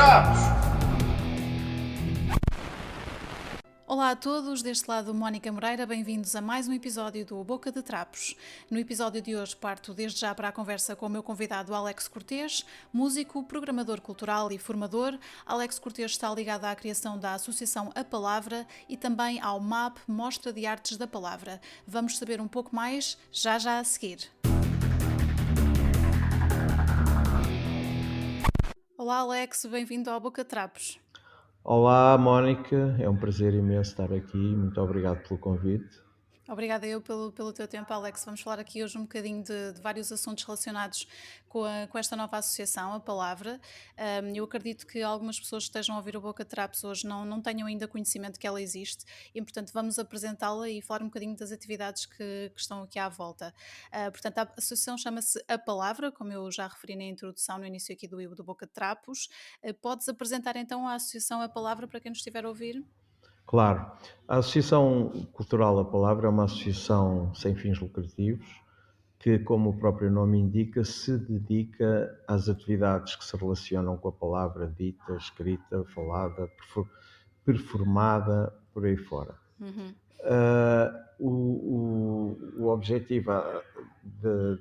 Trapos! Olá a todos, deste lado Mónica Moreira, bem-vindos a mais um episódio do Boca de Trapos. No episódio de hoje parto desde já para a conversa com o meu convidado Alex Cortês, músico, programador cultural e formador. Alex Cortês está ligado à criação da Associação A Palavra e também ao MAP, Mostra de Artes da Palavra. Vamos saber um pouco mais já a seguir. Olá Alex, bem-vindo ao Boca de Trapos. Olá, Mónica, é um prazer imenso estar aqui, muito obrigado pelo convite. Obrigada eu pelo teu tempo, Alex. Vamos falar aqui hoje um bocadinho de vários assuntos relacionados com esta nova associação, a Palavra. Eu acredito que algumas pessoas que estejam a ouvir o Boca de Trapos hoje não tenham ainda conhecimento que ela existe e, portanto, vamos apresentá-la e falar um bocadinho das atividades que estão aqui à volta. Portanto, a associação chama-se A Palavra, como eu já referi na introdução, no início aqui do Boca de Trapos. Podes apresentar então a associação A Palavra para quem nos estiver a ouvir? Claro, a Associação Cultural A Palavra é uma associação sem fins lucrativos que, como o próprio nome indica, se dedica às atividades que se relacionam com a palavra dita, escrita, falada, performada, por aí fora. O objetivo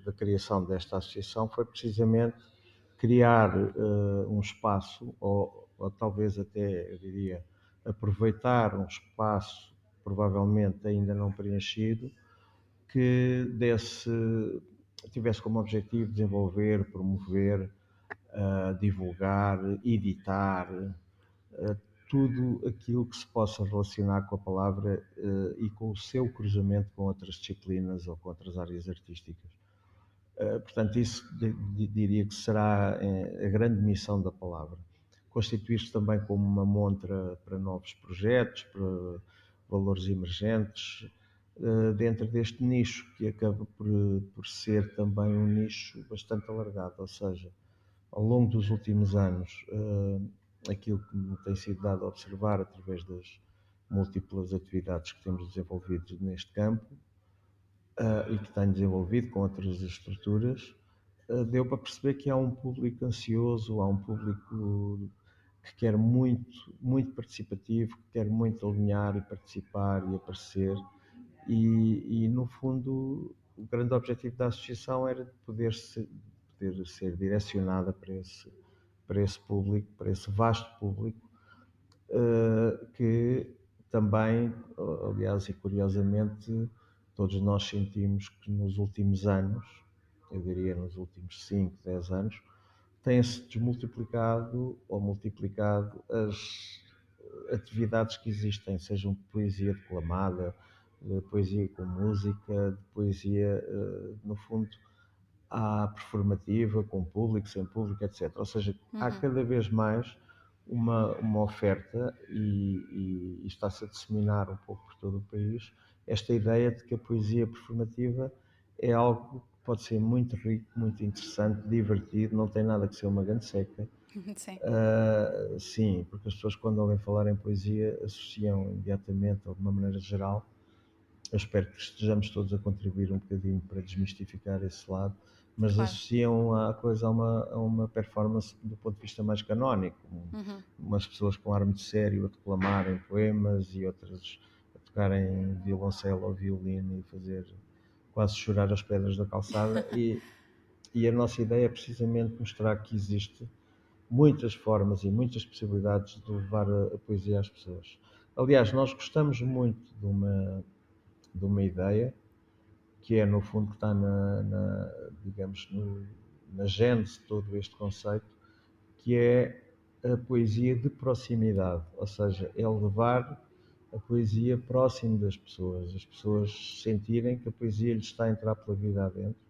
da criação desta associação foi precisamente criar um espaço, ou talvez até, eu diria, aproveitar um espaço provavelmente ainda não preenchido, que tivesse como objetivo desenvolver, promover, divulgar, editar, tudo aquilo que se possa relacionar com a palavra e com o seu cruzamento com outras disciplinas ou com outras áreas artísticas. Portanto, isso diria que será a grande missão da palavra. Constituir-se também como uma montra para novos projetos, para valores emergentes, dentro deste nicho, que acaba por ser também um nicho bastante alargado, ou seja, ao longo dos últimos anos, aquilo que me tem sido dado a observar através das múltiplas atividades que temos desenvolvido neste campo, e que tenho desenvolvido com outras estruturas, deu para perceber que há um público ansioso, há um público que quer muito, muito participativo, que quer muito alinhar e participar e aparecer. E no fundo, o grande objetivo da associação era de poder ser direcionada para esse público, para esse vasto público, que também, aliás e curiosamente, todos nós sentimos que nos últimos anos, eu diria nos últimos 5, 10 anos, têm-se desmultiplicado ou multiplicado as atividades que existem, sejam de poesia declamada, de poesia com música, de poesia, no fundo, à performativa, com público, sem público, etc. Ou seja, há cada vez mais uma oferta e está-se a disseminar um pouco por todo o país esta ideia de que a poesia performativa é algo que pode ser muito rico, muito interessante, divertido, não tem nada que ser uma grande seca. Sim. Sim, porque as pessoas quando ouvem falar em poesia associam imediatamente, ou de uma maneira geral, eu espero que estejamos todos a contribuir um bocadinho para desmistificar esse lado, mas Claro. associam a coisa a uma performance do ponto de vista mais canónico. Umas pessoas com ar muito sério a declamarem poemas e outras a tocarem violoncelo ou violino e fazer quase chorar as pedras da calçada. E a nossa ideia é precisamente mostrar que existe muitas formas e muitas possibilidades de levar a poesia às pessoas. Aliás, nós gostamos muito de uma ideia que é no fundo que está digamos, na gênese de todo este conceito, que é a poesia de proximidade, ou seja, é levar a poesia próximo das pessoas, as pessoas sentirem que a poesia lhes está a entrar pela vida adentro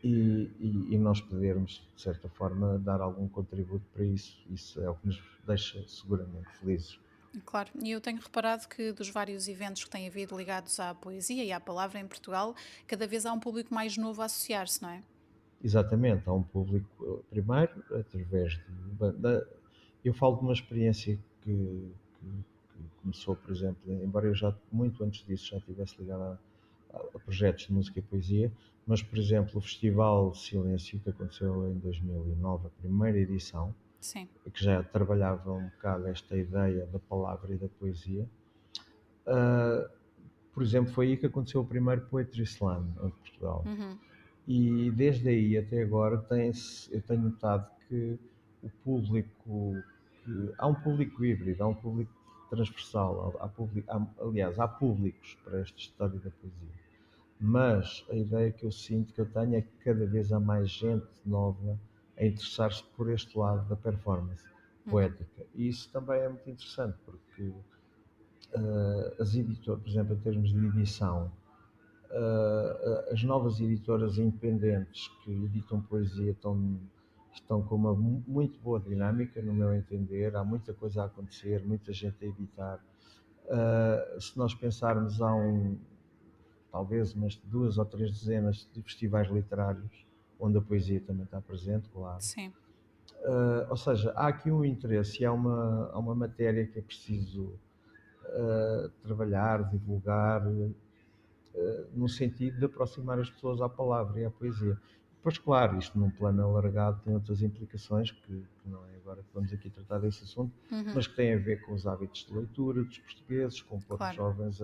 e nós podermos, de certa forma, dar algum contributo para isso. Isso é o que nos deixa seguramente felizes. Claro, e eu tenho reparado que dos vários eventos que têm havido ligados à poesia e à palavra em Portugal, cada vez há um público mais novo a associar-se, não é? Exatamente, há um público, primeiro, através eu falo de uma experiência que começou, por exemplo, embora eu já, muito antes disso, já estivesse ligado a projetos de música e poesia, mas, por exemplo, o Festival Silêncio, que aconteceu em 2009, a primeira edição, sim. que já trabalhava um bocado esta ideia da palavra e da poesia. Uh, por exemplo, foi aí que aconteceu o primeiro Poetry Slam em Portugal. Uhum, E desde aí até agora eu tenho notado que o público, há um público híbrido, há um público transversal, aliás, há públicos para esta história da poesia. Mas a ideia que eu sinto, que eu tenho, é que cada vez há mais gente nova a interessar-se por este lado da performance uhum, poética. E isso também é muito interessante, porque as editoras, por exemplo, em termos de edição, as novas editoras independentes que editam poesia estão com uma muito boa dinâmica, no meu entender. Há muita coisa a acontecer, muita gente a editar. Se nós pensarmos, talvez umas 2 ou 3 dezenas de festivais literários, onde a poesia também está presente, claro. sim. Ou seja, há aqui um interesse e há uma matéria que é preciso trabalhar, divulgar, no sentido de aproximar as pessoas à palavra e à poesia. Depois, claro, isto num plano alargado tem outras implicações, que não é agora que vamos aqui tratar desse assunto, Uhum, mas que têm a ver com os hábitos de leitura dos portugueses, com pôr os claro. jovens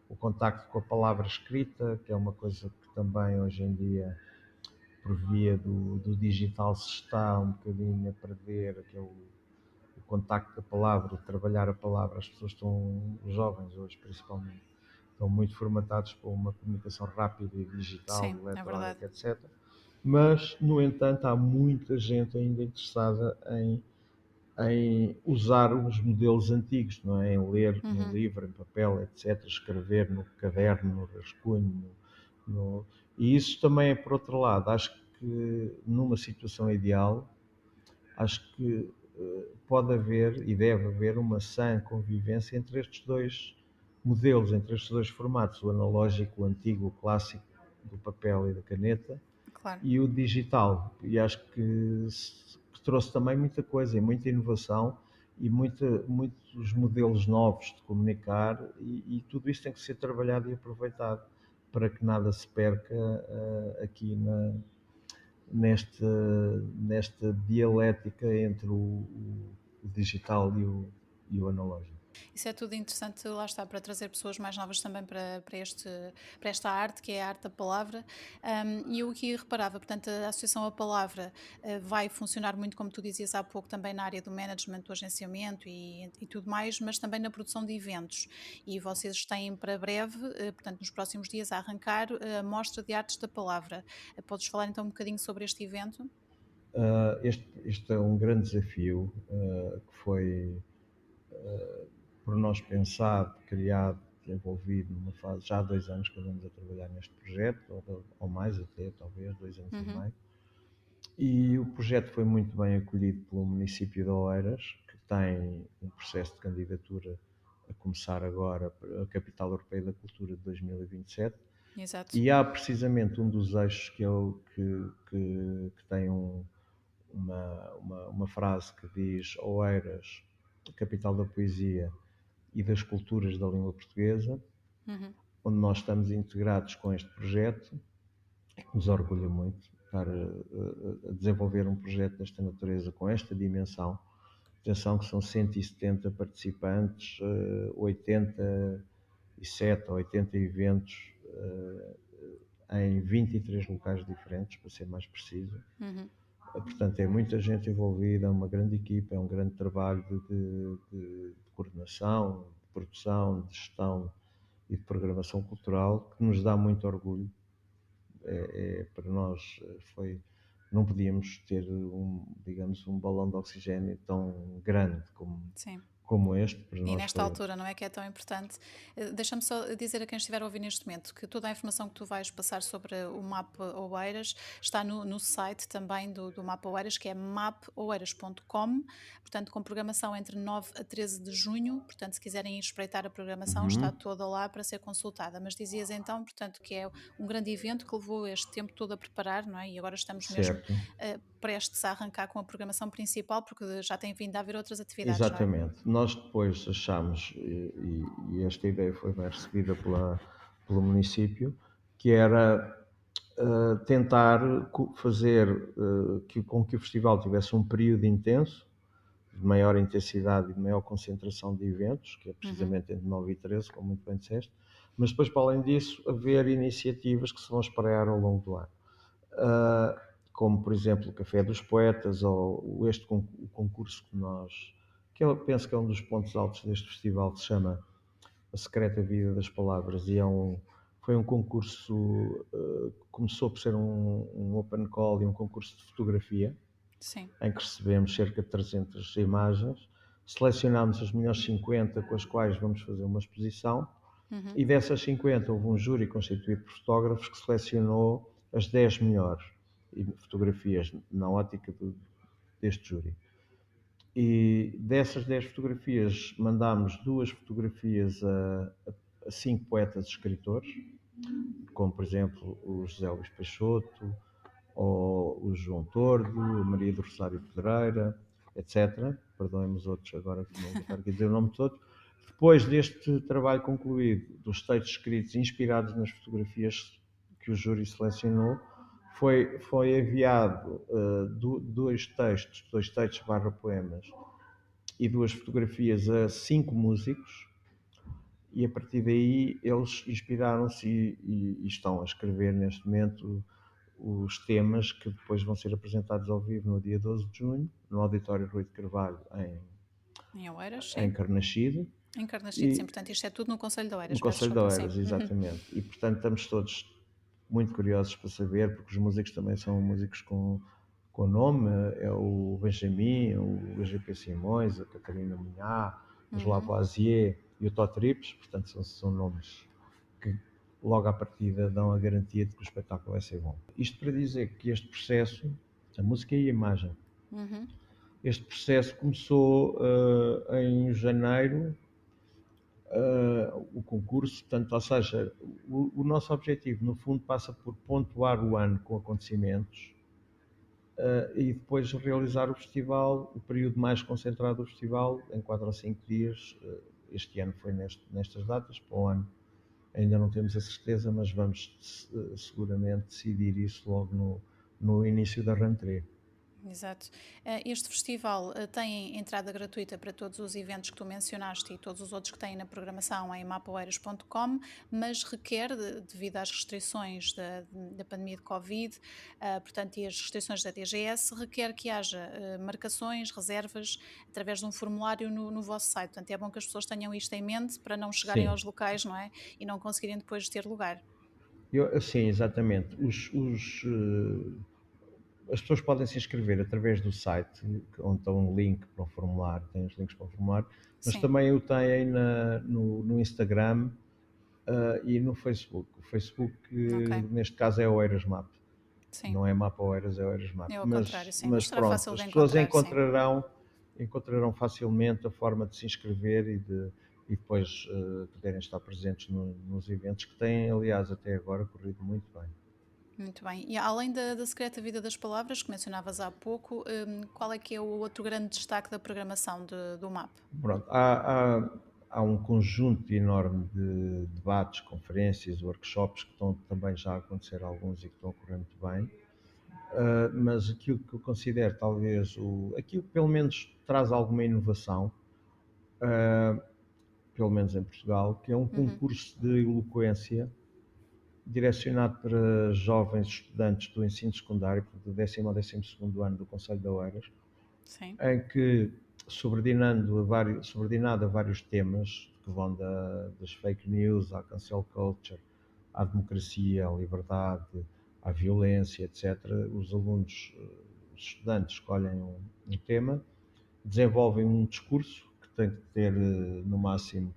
o contacto com a palavra escrita, que é uma coisa que também hoje em dia, por via do digital, se está um bocadinho a perder, que é o contacto da palavra, o trabalhar a palavra. As pessoas estão, os jovens hoje principalmente, estão muito formatados para uma comunicação rápida e digital, Sim, é verdade. eletrónica, etc. Mas, no entanto, há muita gente ainda interessada em usar os modelos antigos, não é? Em ler no Uhum, livro, em papel, etc., escrever no caderno, no rascunho. No... E isso também é, por outro lado, acho que numa situação ideal, acho que pode haver e deve haver uma sã convivência entre estes dois modelos, entre estes dois formatos, o analógico, o antigo, o clássico, do papel e da caneta, claro. e o digital. E acho que trouxe também muita coisa e muita inovação e muitos modelos novos de comunicar, e tudo isso tem que ser trabalhado e aproveitado para que nada se perca aqui neste, nesta dialética entre o digital e o analógico. Isso é tudo interessante, lá está, para trazer pessoas mais novas também para esta arte, que é a arte da palavra. E eu aqui reparava, portanto, a Associação à Palavra vai funcionar muito, como tu dizias há pouco, também na área do management, do agenciamento e tudo mais, mas também na produção de eventos. E vocês têm para breve, portanto, nos próximos dias, a arrancar a Mostra de Artes da Palavra. Podes falar então um bocadinho sobre este evento? Este é um grande desafio que foi por nós pensado, criado, desenvolvido numa fase, já há 2 anos que andamos a trabalhar neste projeto, ou mais até, talvez, 2 anos e Uhum, meio. E o projeto foi muito bem acolhido pelo município de Oeiras, que tem um processo de candidatura a começar agora para a Capital Europeia da Cultura de 2027. exato. E há precisamente um dos eixos que é que tem uma frase que diz: Oeiras, capital da poesia e das culturas da língua portuguesa, Uhum, onde nós estamos integrados com este projeto, que nos orgulha muito estar a desenvolver um projeto desta natureza, com esta dimensão. Atenção que são 170 participantes, 87 ou 80 eventos em 23 locais diferentes, para ser mais preciso. uhum. Portanto, é muita gente envolvida, é uma grande equipa, é um grande trabalho de coordenação, de produção, de gestão e de programação cultural, que nos dá muito orgulho. Para nós foi, não podíamos ter digamos, um balão de oxigênio tão grande Sim. como este, para E nós nesta foi. altura, não é que é tão importante. Deixa-me só dizer a quem estiver a ouvir neste momento que toda a informação que tu vais passar sobre o Mapa Oeiras está no site também do Mapa Oeiras, que é mapoeiras.com, portanto, com programação entre 9 a 13 de junho. Portanto, se quiserem ir espreitar a programação, está Uhum. toda lá para ser consultada. Mas dizias então, portanto, que é um grande evento que levou este tempo todo a preparar, não é? E agora estamos mesmo Certo, prestes a arrancar com a programação principal, porque já tem vindo a haver outras atividades, não é? exatamente. Nós depois achámos, e esta ideia foi bem recebida pelo município, que era tentar fazer com que o festival tivesse um período intenso, de maior intensidade e de maior concentração de eventos, que é Uhum. precisamente entre 9 e 13, como muito bem disseste, mas depois, para além disso, haver iniciativas que se vão espalhar ao longo do ano. Como, por exemplo, o Café dos Poetas ou o concurso que eu penso que é um dos pontos altos deste festival, que se chama A Secreta Vida das Palavras, e foi um concurso que começou por ser um open call e um concurso de fotografia, Sim. em que recebemos cerca de 300 imagens, selecionámos as melhores 50 com as quais vamos fazer uma exposição, Uhum. e dessas 50 houve um júri constituído por fotógrafos que selecionou as 10 melhores fotografias na ótica deste júri. E dessas 10 fotografias mandámos 2 fotografias a 5 poetas e escritores, como por exemplo o José Luís Peixoto, ou o João Tordo, a Maria do Rosário Pedreira, etc. Perdoem-me os outros agora que não vou estar aqui a dizer o nome todo. Depois deste trabalho concluído, dos textos escritos inspirados nas fotografias que o júri selecionou, foi enviado dois textos barra poemas e 2 fotografias a 5 músicos, e a partir daí eles inspiraram-se e estão a escrever neste momento os temas que depois vão ser apresentados ao vivo no dia 12 de junho, no Auditório Rui de Carvalho, Em Oeiras, em sim. Carnaxide, Em Carnaxide, sim. e Portanto, isto é tudo no Conselho de no Oeiras, peço Conselho de desculpa, sim. Oeiras, Uhum. exatamente. E portanto estamos todos muito curiosos para saber, porque os músicos também são músicos com nome, é o Benjamin, o GP Simões, a Catarina Munhá, os Uhum. Lavoisier e o Tó Trips, portanto são nomes que logo à partida dão a garantia de que o espetáculo vai ser bom. Isto para dizer que este processo, a música e a imagem, Uhum. este processo começou em janeiro, o concurso, portanto, ou seja, o nosso objetivo no fundo passa por pontuar o ano com acontecimentos, e depois realizar o festival, o período mais concentrado do festival, em 4 ou 5 dias. Este ano foi nestas datas, para o ano ainda não temos a certeza, mas vamos seguramente decidir isso logo no início da rentrée. Exato. Este festival tem entrada gratuita para todos os eventos que tu mencionaste e todos os outros que têm na programação em mapaoeiras.com, mas requer, devido às restrições da pandemia de Covid, portanto, e as restrições da DGS, requer que haja marcações, reservas, através de um formulário no vosso site. Portanto, é bom que as pessoas tenham isto em mente para não chegarem Sim, aos locais, não é? E não conseguirem depois ter lugar. sim, exatamente. As pessoas podem se inscrever através do site, onde está um link para o formulário, tem os links para o formulário, mas Sim, também o têm no Instagram, e no Facebook. O Facebook, ok. neste caso, é o Oeiras Map. Sim, Não é Mapa Oeiras, é Oeiras Map. é ao contrário, Mas, sim, mas mas será pronto, fácil as de pessoas encontrar, sim. encontrarão facilmente a forma de se inscrever e depois poderem estar presentes nos eventos que têm, aliás, até agora corrido muito bem. Muito bem. E além da secreta vida das palavras, que mencionavas há pouco, qual é que é o outro grande destaque da programação do MAP? Pronto, há um conjunto enorme de debates, conferências, workshops que estão também já a acontecer, alguns, e que estão a correr muito bem. Mas aquilo que eu considero talvez aquilo que pelo menos traz alguma inovação, uh, pelo menos em Portugal, que é um Uhum. concurso de eloquência direcionado para jovens estudantes do ensino secundário, do 10º ao 12º ano do Conselho de Oeiras, Sim. em que, subordinado a vários temas, que vão das fake news à cancel culture, à democracia, à liberdade, à violência, etc., os estudantes escolhem um tema, desenvolvem um discurso que tem que ter no máximo,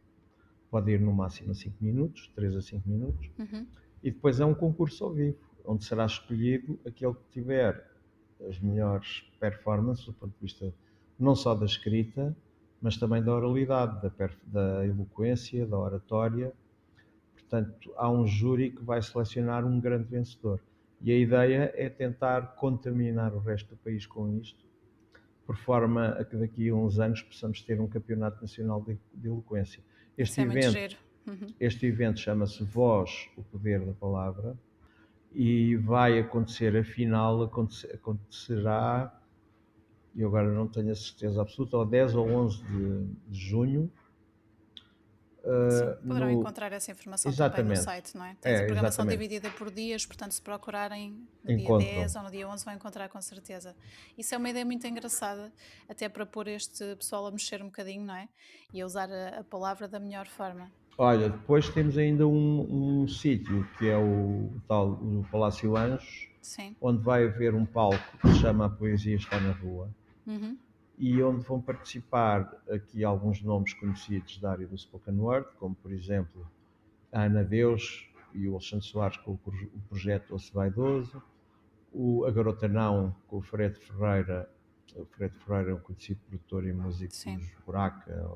pode ir no máximo a 5 minutos, 3 a 5 minutos, Uhum. e depois é um concurso ao vivo, onde será escolhido aquele que tiver as melhores performances do ponto de vista não só da escrita, mas também da oralidade, da eloquência, da oratória. Portanto, há um júri que vai selecionar um grande vencedor. E a ideia é tentar contaminar o resto do país com isto, por forma a que daqui a uns anos possamos ter um campeonato nacional de eloquência. Isso Este é muito evento, giro. Uhum. este evento chama-se Voz, o Poder da Palavra, e vai acontecer, a final acontecerá eu agora não tenho a certeza absoluta, ou 10 ou 11 de junho, Sim, poderão no... encontrar essa informação também no Exatamente, site, não é? Tens a programação exatamente, dividida por dias, portanto, se procurarem no dia encontram. 10 ou no dia 11 vão encontrar com certeza. Isso é uma ideia muito engraçada, até para pôr este pessoal a mexer um bocadinho, não é? E a usar a palavra da melhor forma. Olha, depois temos ainda um sítio que é o tal o Palácio Anjos, Sim. onde vai haver um palco que se chama A Poesia Está na Rua, Uhum. e onde vão participar aqui alguns nomes conhecidos da área do spoken word, como por exemplo a Ana Deus e o Alexandre Soares com o projeto Osse Vaidoso, a Garota Não com o Fred Ferreira. O Fred Ferreira é um conhecido produtor e músico Sim. dos Buraca,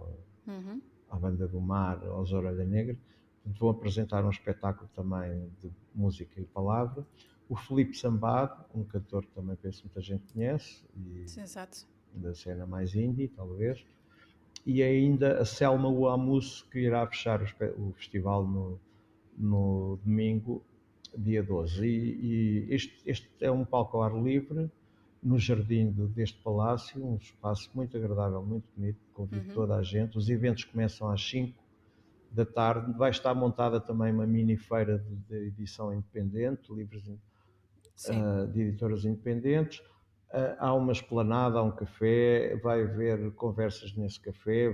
Uhum. à Banda do Mar, aos Orelha Negra. Vou apresentar um espetáculo também de música e palavra. O Felipe Sambado, um cantor que também penso muita gente conhece, e Sim, exato. da cena mais indie, talvez. E ainda a Selma Uamus, que irá fechar o festival no domingo, dia 12. E este é um palco ao ar livre, no jardim deste palácio, um espaço muito agradável, muito bonito, convido Uhum. toda a gente. Os eventos começam às 5 da tarde, vai estar montada também uma mini feira de edição independente, livros Sim. de editoras independentes. Há uma esplanada, há um café, vai haver conversas nesse café,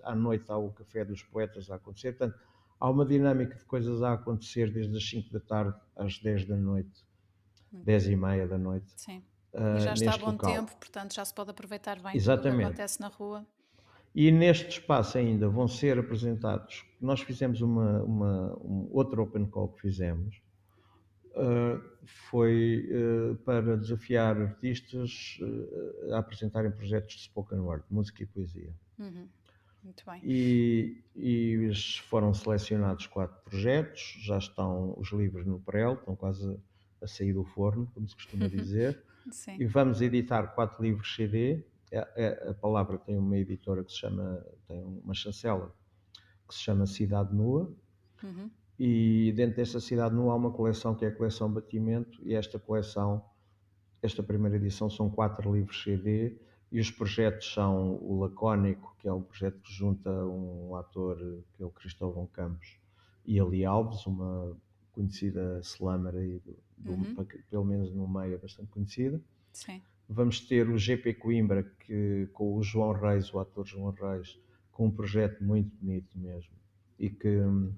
à noite há o café dos poetas a acontecer. Portanto, há uma dinâmica de coisas a acontecer desde as 5 da tarde às 10 da noite, Hum, 10 e meia da noite, sim. E já está a neste bom tempo, local. portanto já se pode aproveitar bem tudo o que Exatamente. acontece na rua. E neste espaço ainda vão ser apresentados, nós fizemos um outro open call que fizemos, foi para desafiar artistas a apresentarem projetos de spoken word, música e poesia. Uhum. Muito bem. E foram selecionados 4 projetos, já estão os livros no prelo, estão quase a sair do forno, como se costuma dizer, Sim. e vamos editar 4 livros CD. A palavra tem uma editora que se chama, tem uma chancela que se chama Cidade Nua, Uhum. e dentro desta Cidade Nua há uma coleção que é a coleção Batimento, e esta coleção, esta primeira edição, são 4 livros CD, e os projetos são o Lacónico, que é um projeto que junta um ator que é o Cristóvão Campos e a Lia Alves, uma conhecida slammer aí, Uhum. pelo menos no meio é bastante conhecida. Sim. Vamos ter o GP Coimbra, com o João Reis, o ator João Reis, com um projeto muito bonito mesmo, e que o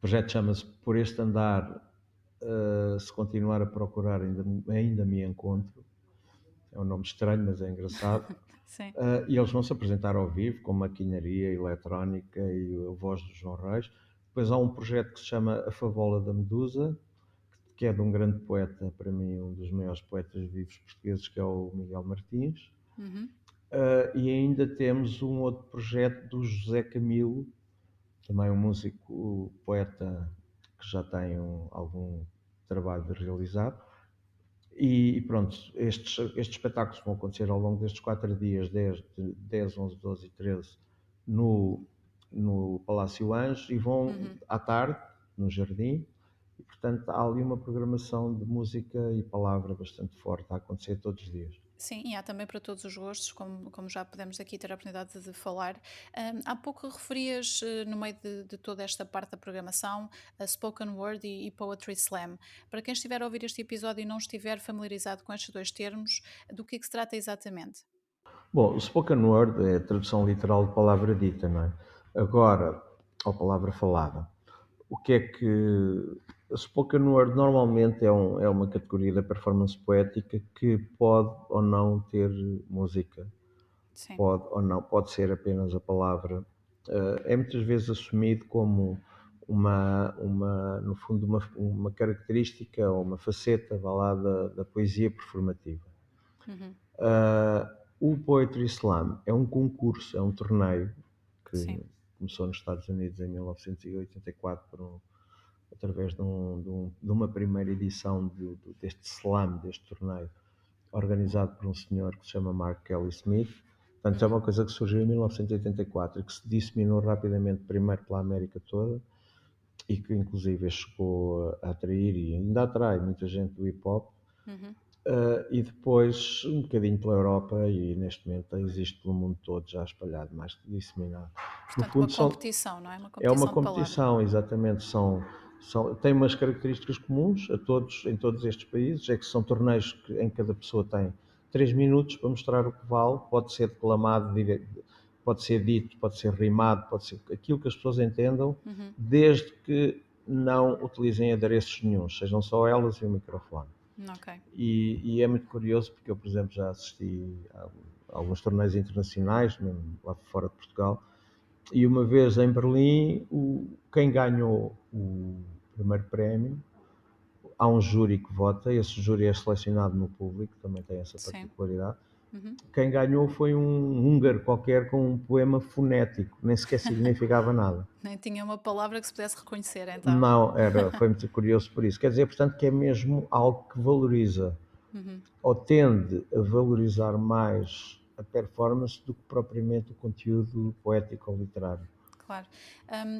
projeto chama-se Por Este Andar, se continuar a procurar ainda me encontro. É um nome estranho, mas é engraçado. Sim. E eles vão se apresentar ao vivo, com maquinaria eletrónica e a voz do João Reis. Depois há um projeto que se chama A Favola da Medusa, que é de um grande poeta, para mim um dos maiores poetas vivos portugueses, que é o Miguel Martins. Uhum. E ainda temos um outro projeto do José Camilo, também um músico, poeta, que já tem algum trabalho realizado. E pronto, estes espetáculos vão acontecer ao longo destes 4 dias, 10, 11, 12 e 13, no Palácio Anjos, e vão Uhum. à tarde, no Jardim, e portanto há ali uma programação de música e palavra bastante forte a acontecer todos os dias. Sim, e há também para todos os gostos, como já podemos aqui ter a oportunidade de falar. Há pouco referias, no meio de toda esta parte da programação, a spoken word e poetry slam. Para quem estiver a ouvir este episódio e não estiver familiarizado com estes dois termos, do que é que se trata exatamente? Bom, o spoken word é a tradução literal de palavra dita, não é? Agora, ou palavra falada. O que é que... A spoken word normalmente é uma categoria da performance poética que pode ou não ter música, Sim. pode ou não, pode ser apenas a palavra. É muitas vezes assumido como no fundo, uma característica ou uma faceta, vá lá, da poesia performativa. Uhum. O Poetry Slam é um concurso, é um torneio que Sim. começou nos Estados Unidos em 1984 através de uma primeira edição deste slam, deste torneio, organizado por um senhor que se chama Mark Kelly Smith. Portanto, é Uhum. uma coisa que surgiu em 1984 e que se disseminou rapidamente, primeiro pela América toda, e que inclusive chegou a atrair e ainda atrai muita gente do hip hop. Uhum. E e depois um bocadinho pela Europa e neste momento existe pelo mundo todo já espalhado, mais disseminado. No Portanto, uma fundo competição, não é? Uma é uma competição de palavra. competição, exatamente, tem umas características comuns a todos, em todos estes países, é que são torneios em que cada pessoa tem 3 minutos para mostrar o que vale, pode ser declamado, pode ser dito, pode ser rimado, pode ser aquilo que as pessoas entendam, Uhum, desde que não utilizem adereços nenhuns, sejam só elas e o microfone. ok. E é muito curioso porque eu, por exemplo, já assisti a alguns torneios internacionais, mesmo lá fora de Portugal, e uma vez em Berlim, quem ganhou o primeiro prémio, há um júri que vota, esse júri é selecionado no público, também tem essa Sim. particularidade. Uhum. Quem ganhou foi um húngaro qualquer com um poema fonético, nem sequer significava nada. Nem tinha uma palavra que se pudesse reconhecer, então. Não, foi muito curioso por isso. Quer dizer, portanto, que é mesmo algo que valoriza, Uhum. ou tende a valorizar mais a performance do que propriamente o conteúdo poético ou literário. Claro.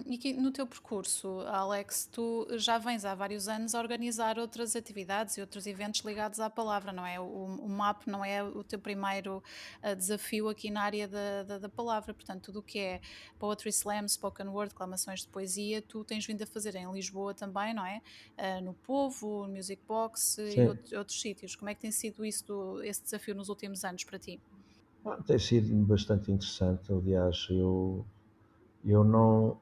E aqui no teu percurso, Alex, tu já vens há vários anos a organizar outras atividades e outros eventos ligados à palavra, não é? O MAP não é o teu primeiro desafio aqui na área da palavra, portanto, tudo o que é Poetry Slam, Spoken Word, declamações de poesia, tu tens vindo a fazer em Lisboa também, não é? No Povo, no Music Box e Sim. outros sítios. Como é que tem sido isso, esse desafio nos últimos anos para ti? Tem sido bastante interessante, aliás, eu não,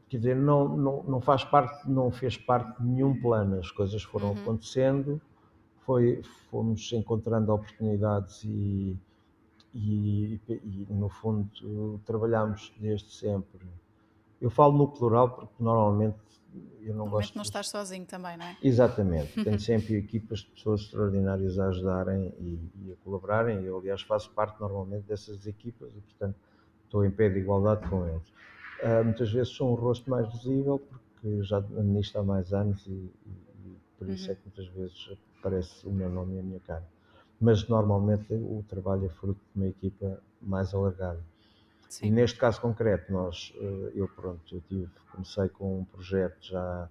quer dizer, não faz parte, não fez parte de nenhum plano, as coisas foram Uhum, acontecendo, fomos encontrando oportunidades e no fundo trabalhamos desde sempre. Eu falo no plural porque normalmente eu não normalmente gosto não de... estás sozinho também, não é? Exatamente, tenho sempre equipas de pessoas extraordinárias a ajudarem e a colaborarem. Eu, aliás, faço parte normalmente dessas equipas e, portanto, estou em pé de igualdade com eles. Muitas vezes sou um rosto mais visível porque já administro há mais anos e por isso é Uhum, que muitas vezes aparece o meu nome e a minha cara. Mas normalmente o trabalho é fruto de uma equipa mais alargada. E sim. neste caso concreto, comecei com um projeto já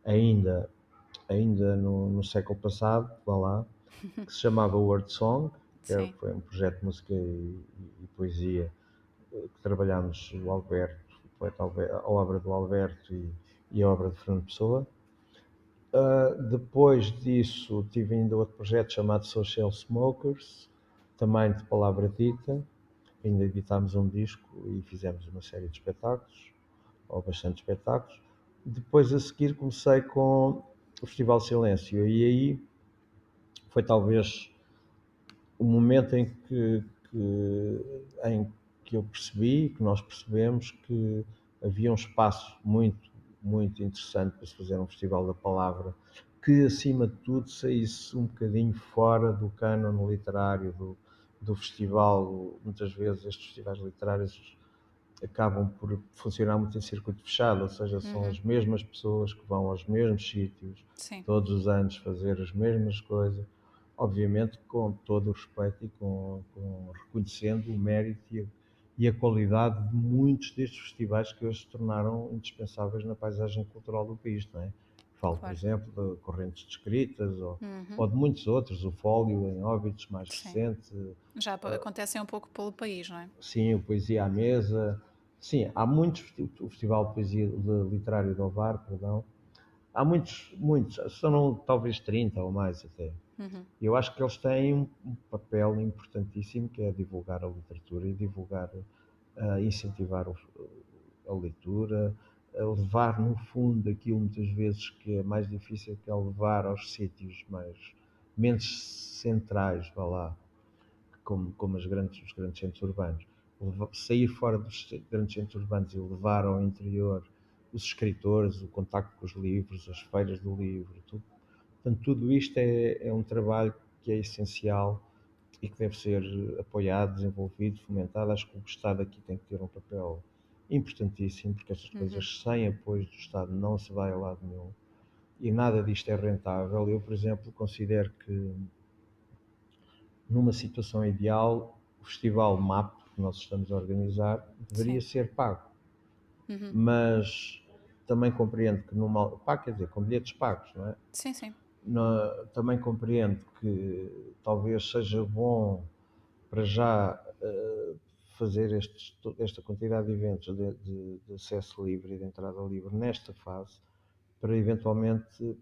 ainda, ainda no século passado, vá lá, que se chamava Word Song, Sim. foi um projeto de música e poesia que trabalhámos o Alberto, o poeta Alberto, a obra do Alberto e a obra de Fernando Pessoa. Depois disso tive ainda outro projeto chamado Social Smokers, também de palavra dita. Ainda editámos um disco e fizemos uma série de espetáculos, ou bastante espetáculos. Depois a seguir comecei com o Festival Silêncio e aí foi talvez o momento em que eu percebi, que nós percebemos que havia um espaço muito, muito interessante para se fazer um Festival da Palavra, que acima de tudo saísse um bocadinho fora do cânone literário do festival. Muitas vezes estes festivais literários acabam por funcionar muito em circuito fechado, ou seja, são Uhum, as mesmas pessoas que vão aos mesmos sítios sim. todos os anos fazer as mesmas coisas, obviamente com todo o respeito e reconhecendo o mérito e a qualidade de muitos destes festivais que hoje se tornaram indispensáveis na paisagem cultural do país, não é? Falo, por Claro. exemplo, de Correntes de Escritas Uhum, ou de muitos outros, o Fólio em Óbidos mais sim. recente, Já acontecem um pouco pelo país, não é? sim, o Poesia à Mesa. Sim, há muitos, o Festival de Poesia Literário de Ovar, perdão. Há muitos, muitos, são talvez 30 ou mais até. Uhum, Eu acho que eles têm um papel importantíssimo que é divulgar a literatura e divulgar, incentivar a leitura, a levar no fundo aquilo muitas vezes que é mais difícil, que é levar aos sítios mais menos centrais, vá lá, como os grandes centros urbanos. Sair fora dos grandes centros urbanos e levar ao interior os escritores, o contacto com os livros, as feiras do livro, tudo. Portanto, tudo isto é um trabalho que é essencial e que deve ser apoiado, desenvolvido, fomentado. Acho que o Estado aqui tem que ter um papel importantíssimo, porque estas uhum, coisas sem apoio do Estado não se vai a lado nenhum e nada disto é rentável. Eu, por exemplo, considero que numa situação ideal, o festival MAP que nós estamos a organizar deveria sim. ser pago, Uhum, mas também compreendo que numa, pago, quer dizer, com bilhetes pagos, não é? sim, sim. também compreendo que talvez seja bom para já fazer esta quantidade de eventos de acesso livre e de entrada livre nesta fase, para eventualmente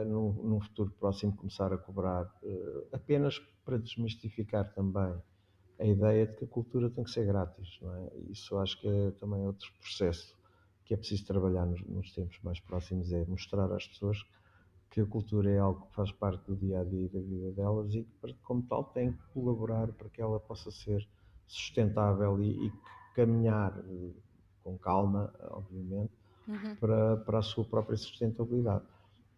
num futuro próximo começar a cobrar, apenas para desmistificar também a ideia de que a cultura tem que ser grátis, não é? Isso acho que é também outro processo que é preciso trabalhar nos tempos mais próximos, é mostrar às pessoas que a cultura é algo que faz parte do dia a dia e da vida delas e que, como tal, tem que colaborar para que ela possa ser sustentável e caminhar com calma, obviamente, Uhum. para a sua própria sustentabilidade.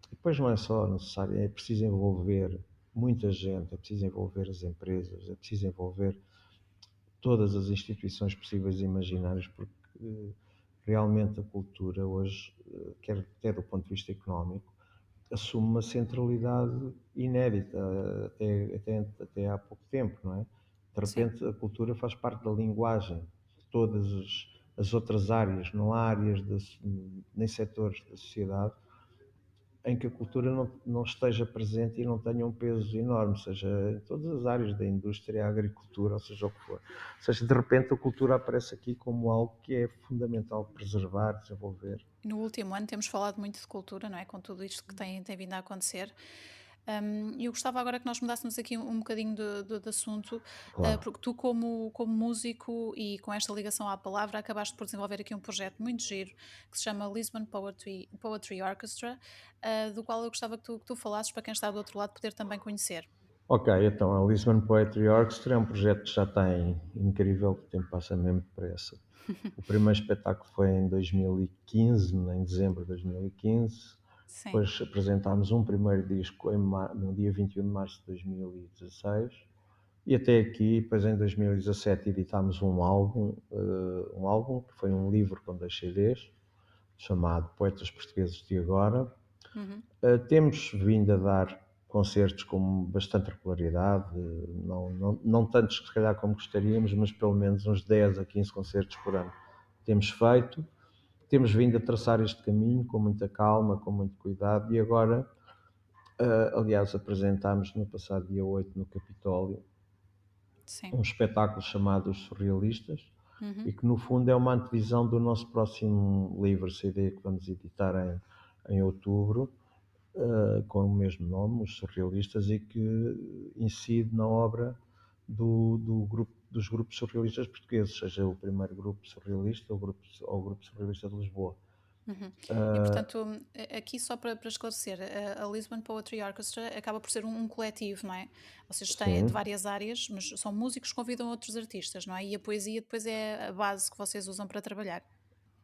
E depois não é só necessário, é preciso envolver muita gente, é preciso envolver as empresas, é preciso envolver todas as instituições possíveis e imaginárias, porque realmente a cultura hoje, quer do ponto de vista económico, assume uma centralidade inédita até há pouco tempo, não é? De Sim. repente a cultura faz parte da linguagem de todas as outras áreas, não há áreas nem setores da sociedade em que a cultura não esteja presente e não tenha um peso enorme, seja em todas as áreas da indústria, a agricultura, ou seja o que for. Ou seja, de repente a cultura aparece aqui como algo que é fundamental preservar, desenvolver. No último ano temos falado muito de cultura, não é? Com tudo isto que tem vindo a acontecer. E eu gostava agora que nós mudássemos aqui um bocadinho de assunto, Claro. porque tu, como músico e com esta ligação à palavra, acabaste por desenvolver aqui um projeto muito giro que se chama Lisbon Poetry Orchestra, do qual eu gostava que tu falasses para quem está do outro lado poder também conhecer. Ok, então a Lisbon Poetry Orchestra é um projeto que já tem incrível, que o tempo passa mesmo depressa. O primeiro espetáculo foi em 2015, em dezembro de 2015. Sim. Depois apresentámos um primeiro disco no dia 21 de março de 2016. E até aqui, depois em 2017 editámos um álbum que foi um livro com 2 CDs, chamado Poetas Portugueses de Agora. Uhum. Temos vindo a dar concertos com bastante regularidade, não tantos se calhar como gostaríamos, mas pelo menos uns 10 a 15 concertos por ano temos feito. Temos vindo a traçar este caminho com muita calma, com muito cuidado e agora, aliás, apresentámos no passado dia 8 no Capitólio Sim. um espetáculo chamado Os Surrealistas e Uhum. que no fundo é uma antevisão do nosso próximo livro CD que vamos editar em outubro, com o mesmo nome, Os Surrealistas, e que incide na obra dos grupos surrealistas portugueses, seja o primeiro grupo surrealista ou o grupo surrealista de Lisboa. Uhum. E portanto, aqui só para esclarecer, a Lisbon Poetry Orchestra acaba por ser um coletivo, não é? Vocês têm de Sim, várias áreas, mas são músicos que convidam outros artistas, não é? E a poesia depois é a base que vocês usam para trabalhar.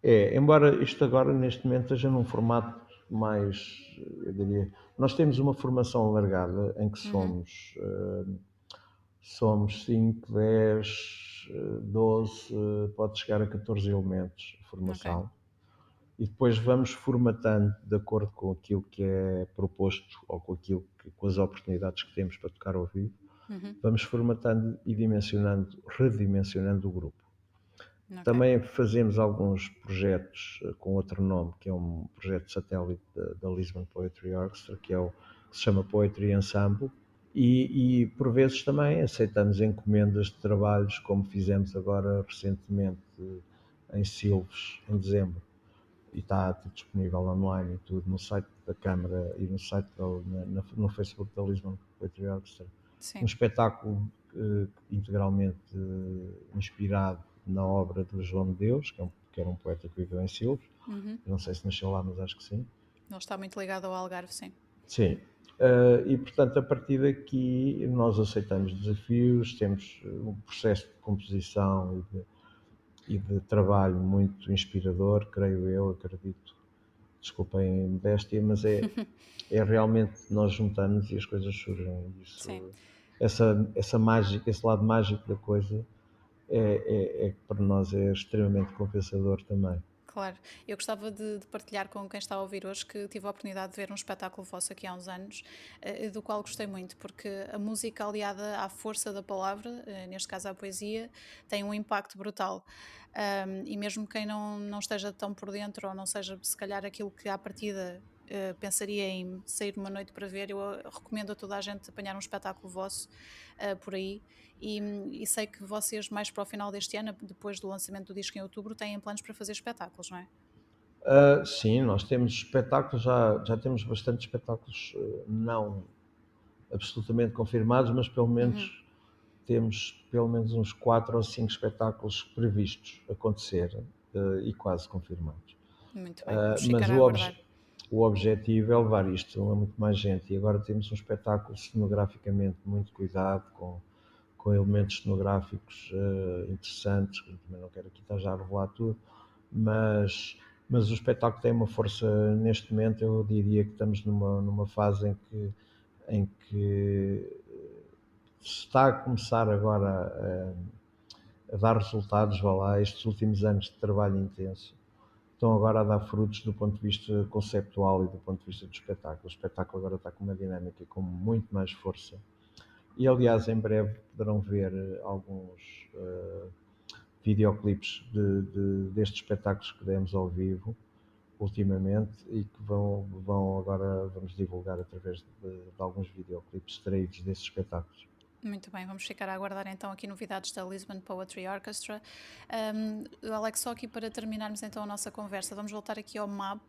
embora isto agora neste momento esteja num formato mais, eu diria, nós temos uma formação alargada em que Uhum. somos 5, 10, 12, pode chegar a 14 elementos de Ok. formação. E depois vamos formatando de acordo com aquilo que é proposto ou com as oportunidades que temos para tocar ao vivo, Uhum. vamos formatando e redimensionando o grupo. Ok. Também fazemos alguns projetos com outro nome, que é um projeto satélite da Lisbon Poetry Orchestra, que se chama Poetry Ensemble, e por vezes também aceitamos encomendas de trabalhos, como fizemos agora recentemente em Silves, em dezembro, e está tudo disponível online e tudo no site da Câmara e no site no Facebook da Lisbon Poetry Orchestra. Um Sim. espetáculo integralmente inspirado na obra do João de Deus, que era um poeta que viveu em Silves. Uhum. Não sei se nasceu lá, mas acho que sim. Ele está muito ligado ao Algarve, sim. Sim. E portanto, a partir daqui, nós aceitamos desafios, temos um processo de composição e de trabalho muito inspirador, creio eu, acredito. Desculpem a modéstia, mas é realmente nós juntamos e as coisas surgem. Sim. Essa mágica, esse lado mágico da coisa é que para nós é extremamente compensador também. Claro, eu gostava de partilhar com quem está a ouvir hoje que tive a oportunidade de ver um espetáculo vosso aqui há uns anos, do qual gostei muito, porque a música aliada à força da palavra, neste caso à poesia, tem um impacto brutal. E mesmo quem não esteja tão por dentro ou não seja se calhar aquilo que à partida pensaria em sair uma noite para ver, eu recomendo a toda a gente apanhar um espetáculo vosso por aí. E sei que vocês, mais para o final deste ano, depois do lançamento do disco em outubro, têm planos para fazer espetáculos, não é? Sim, nós temos espetáculos, já temos bastantes espetáculos, não absolutamente confirmados, mas pelo Uhum. menos temos pelo menos uns 4 ou 5 espetáculos previstos acontecer, e quase confirmados. Muito bem, vamos Mas ficar a aguardar. o objetivo é levar isto a muito mais gente. E agora temos um espetáculo cenograficamente muito cuidado, com elementos cenográficos interessantes, que também não quero aqui estar já a revelar tudo, mas, mas o espetáculo tem uma força neste momento. Eu diria que estamos numa fase em que se está a começar agora a dar resultados. Vá lá, estes últimos anos de trabalho intenso estão agora a dar frutos do ponto de vista conceptual e do ponto de vista do espetáculo. O espetáculo agora está com uma dinâmica com muito mais força. E aliás, em breve poderão ver alguns videoclipes destes espetáculos que demos ao vivo ultimamente, e que vão agora, vamos divulgar através de alguns videoclipes extraídos desses espetáculos. Muito bem, vamos ficar a aguardar então aqui novidades da Lisbon Poetry Orchestra. Alex, só aqui para terminarmos então a nossa conversa, vamos voltar aqui ao MAP,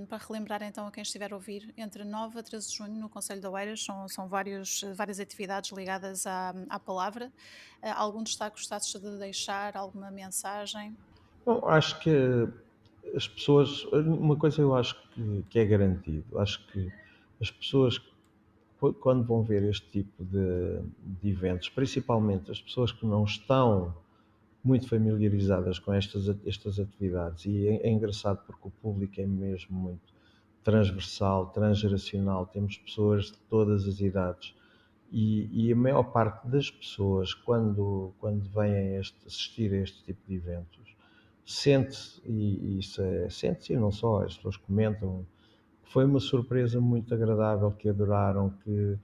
para relembrar então a quem estiver a ouvir, entre 9 a 13 de junho no Conselho de Oeiras, são várias atividades ligadas à palavra. Algum destaque gostasses de deixar, alguma mensagem? Bom, acho que as pessoas, uma coisa eu acho que é garantido, acho que as pessoas, quando vão ver este tipo de eventos, principalmente as pessoas que não estão muito familiarizadas com estas atividades, e é engraçado porque o público é mesmo muito transversal, transgeracional, temos pessoas de todas as idades, e a maior parte das pessoas, quando vêm assistir a este tipo de eventos, sente-se, e isso sente-se, e não só, as pessoas comentam, foi uma surpresa muito agradável, que adoraram, que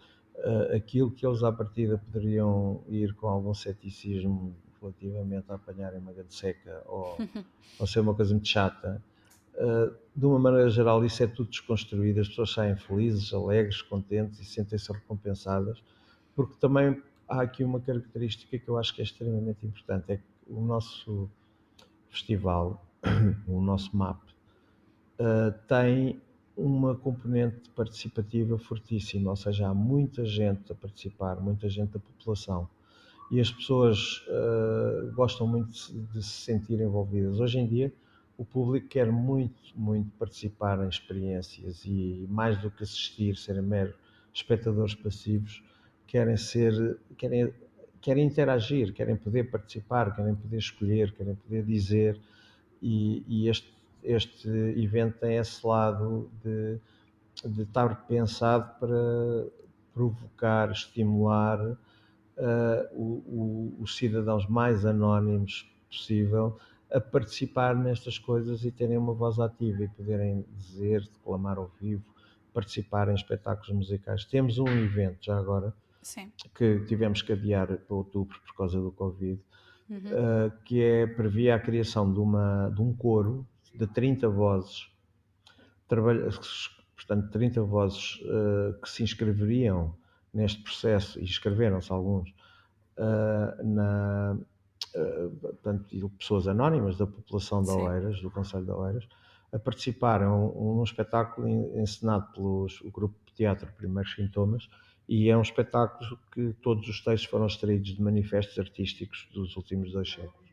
aquilo que eles à partida poderiam ir com algum ceticismo relativamente a apanharem uma grande seca, ou ser uma coisa muito chata, de uma maneira geral isso é tudo desconstruído. As pessoas saem felizes, alegres, contentes e sentem-se recompensadas, porque também há aqui uma característica que eu acho que é extremamente importante, é que o nosso festival, o nosso MAP, tem uma componente participativa fortíssima, ou seja, há muita gente a participar, muita gente da população, e as pessoas gostam muito de se sentir envolvidas. Hoje em dia, o público quer muito, muito participar em experiências, e mais do que assistir, serem meros espectadores passivos, querem interagir, querem poder participar, querem poder escolher, querem poder dizer. E este evento tem esse lado de estar pensado para provocar, estimular os cidadãos mais anónimos possível a participar nestas coisas e terem uma voz ativa e poderem dizer, declamar ao vivo, participar em espetáculos musicais. Temos um evento já agora Sim. que tivemos que adiar para outubro por causa do Covid, Uhum. previa a criação de um coro de 30 vozes, portanto 30 vozes que se inscreveriam neste processo, e inscreveram-se alguns, na, portanto, pessoas anónimas da população de Sim. Oeiras, do Conselho de Oeiras, a participarem num espetáculo encenado pelo grupo de teatro Primeiros Sintomas, e é um espetáculo que todos os textos foram extraídos de manifestos artísticos dos últimos 2 séculos.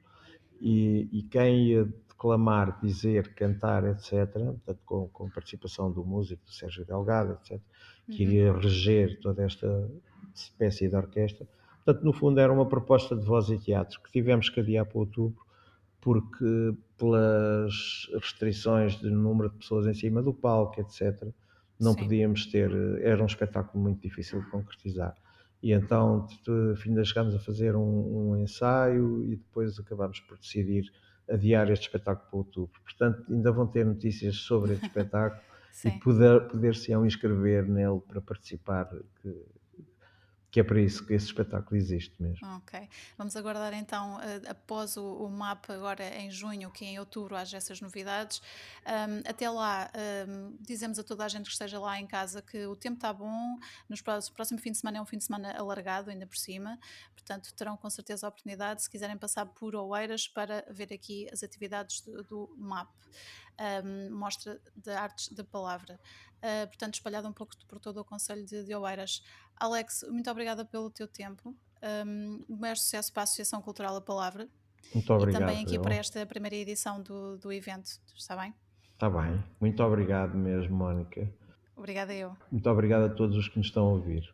E quem ia declamar, dizer, cantar, etc., portanto, com participação do músico, do Sérgio Delgado, etc., que Uhum. iria reger toda esta espécie de orquestra. Portanto, no fundo, era uma proposta de voz e teatro que tivemos que adiar para outubro, porque pelas restrições de número de pessoas em cima do palco, etc., não Sim. podíamos ter, era um espetáculo muito difícil de concretizar. E então ainda chegámos a fazer um ensaio, e depois acabámos por decidir adiar este espetáculo para outubro. Portanto, ainda vão ter notícias sobre este espetáculo, e Sim. poder-se-ão inscrever nele para participar, que que é para isso que esse espetáculo existe mesmo. Ok. Vamos aguardar então, após o MAP, agora em junho, que em outubro haja essas novidades. Até lá, dizemos a toda a gente que esteja lá em casa que o tempo está bom, o próximo fim de semana é um fim de semana alargado, ainda por cima, portanto terão com certeza a oportunidade, se quiserem passar por Oeiras, para ver aqui as atividades do MAP, Mostra de Artes da Palavra, portanto espalhada um pouco por todo o concelho de Oeiras. Alex, muito obrigada pelo teu tempo. O maior sucesso para a Associação Cultural A Palavra Muito e também obrigado, aqui para eu. esta primeira edição do evento, está bem? Está bem. Muito obrigado mesmo, Mónica. Obrigada eu. Muito obrigado a todos os que nos estão a ouvir.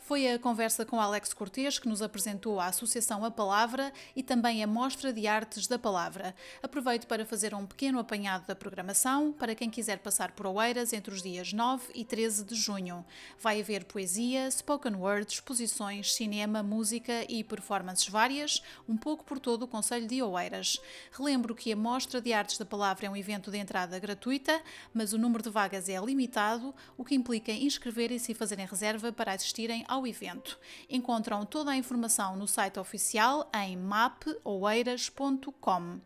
Foi a conversa com Alex Cortês que nos apresentou a Associação A Palavra e também a Mostra de Artes da Palavra. Aproveito para fazer um pequeno apanhado da programação para quem quiser passar por Oeiras entre os dias 9 e 13 de junho. Vai haver poesia, spoken word, exposições, cinema, música e performances várias, um pouco por todo o concelho de Oeiras. Relembro que a Mostra de Artes da Palavra é um evento de entrada gratuita, mas o número de vagas é limitado, o que implica inscreverem-se e fazerem reserva para assistirem ao evento. Encontram toda a informação no site oficial em mapoeiras.com.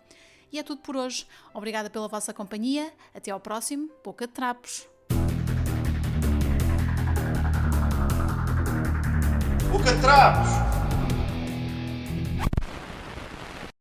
E é tudo por hoje. Obrigada pela vossa companhia. Até ao próximo Boca de Trapos. Boca de Trapos!